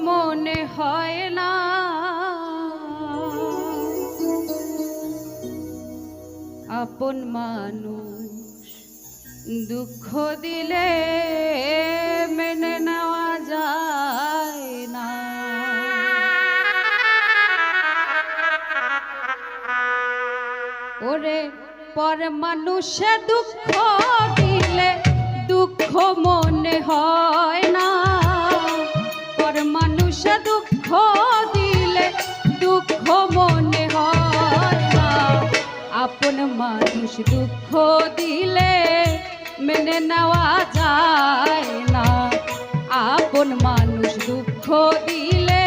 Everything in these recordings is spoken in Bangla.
মনে হয় না, আপন মানুষ দুঃখ দিলে মেনে নেওয়া যায় না। ওরে পর মানুষে দুঃখ দিলে দুঃখ মনে হয় না, পর মানুষে দুঃখ দিলে দুঃখ মনে হয় না, আপন মানুষ দুঃখ দিলে মেনে নেওয়া যায় না, আপন মানুষ দুঃখ দিলে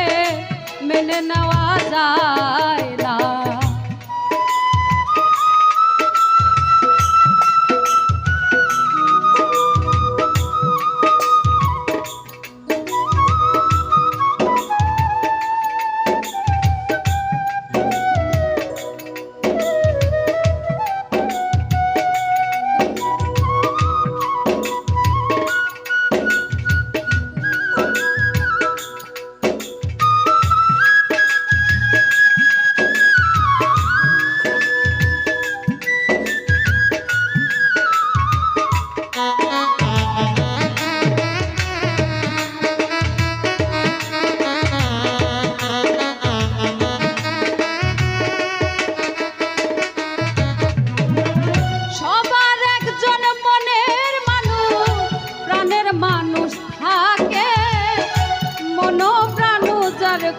মেনে নেওয়া যায় না।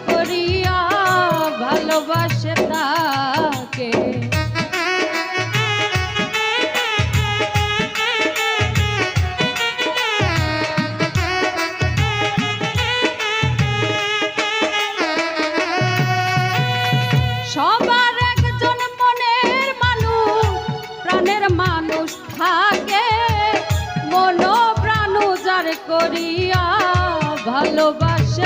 করিয়া ভালোবাসে তাকে, সবার একজন মনের মানুষ প্রাণের মানুষ থাকে, মন প্রাণ যার করিয়া ভালোবাসে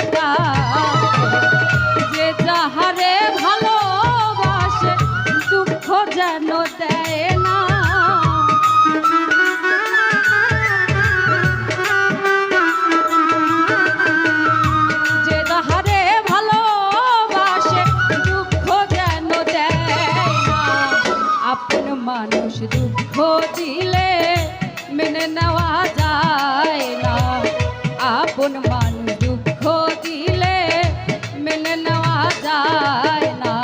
যে যাহারে ভালোবাসে দুঃখ যেন দেয় না, যে যাহারে ভালোবাসে দুঃখ যেন দেয় না, আপন মানুষ দুঃখ দিলে মেনে নেওয়া যায় না, আপন মানুষ দুঃখ দিলে মেনে নেওয়া যায় না।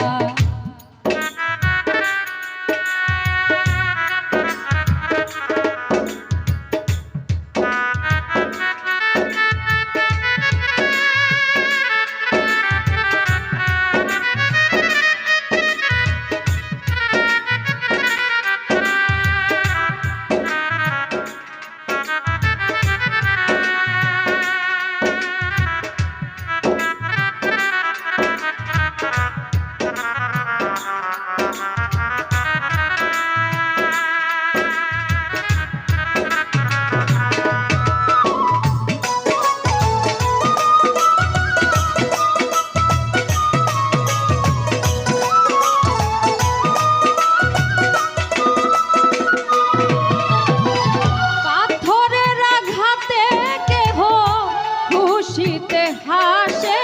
হাসে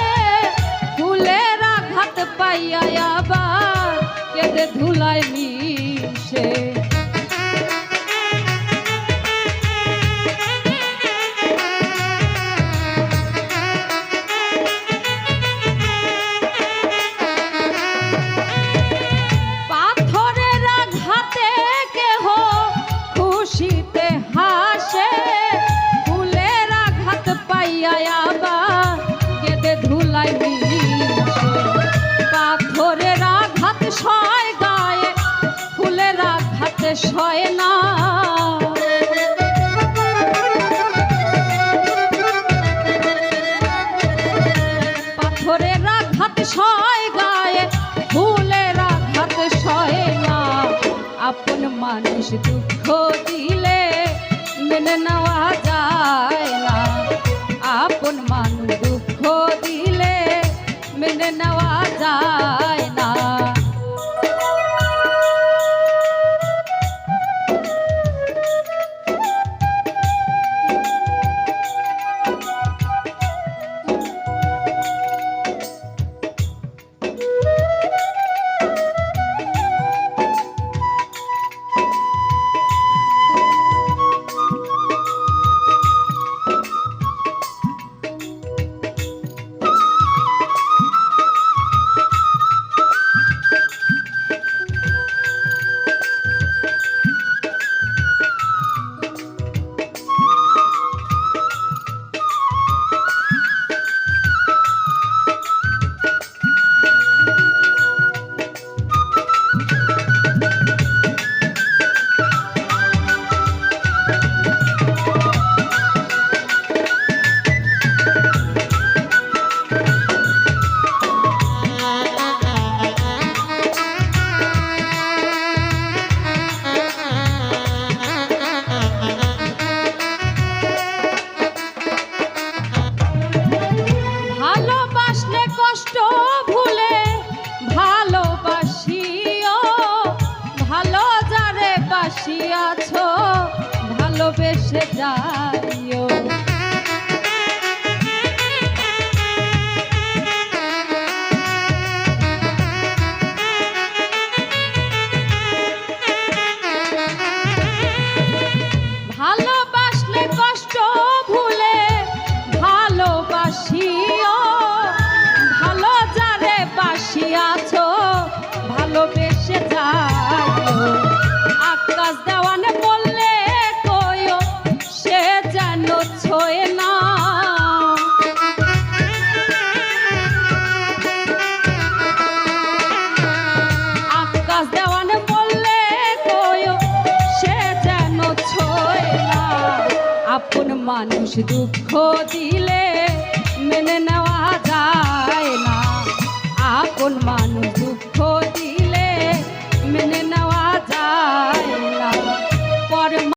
ফুলের আঘাত পাইয়া আবার কেঁদে ধুলায় মিশে, পাথরের আঘাতে কেহ খুশিতে হাসে, ফুলের আঘাত পাইয়া আবার কেঁদে ধুলায় মিশে, পাথরের আঘাত সয় গায়ে ফুলের আঘাতে সয় না, পাথরের আঘাত সয় গায়ে ফুলের আঘাত সয় না, আপন মানুষ দুঃখ দিলে মেনে নেওয়া যায় না, আপন মানুষ দুঃখ দিলে মেনে নেওয়া যায় না। মানুষ দুঃখ দিলে মেনে নেওয়া যায় না, আপন মানুষ দুঃখ দিলে মেনে নেওয়া যায় না।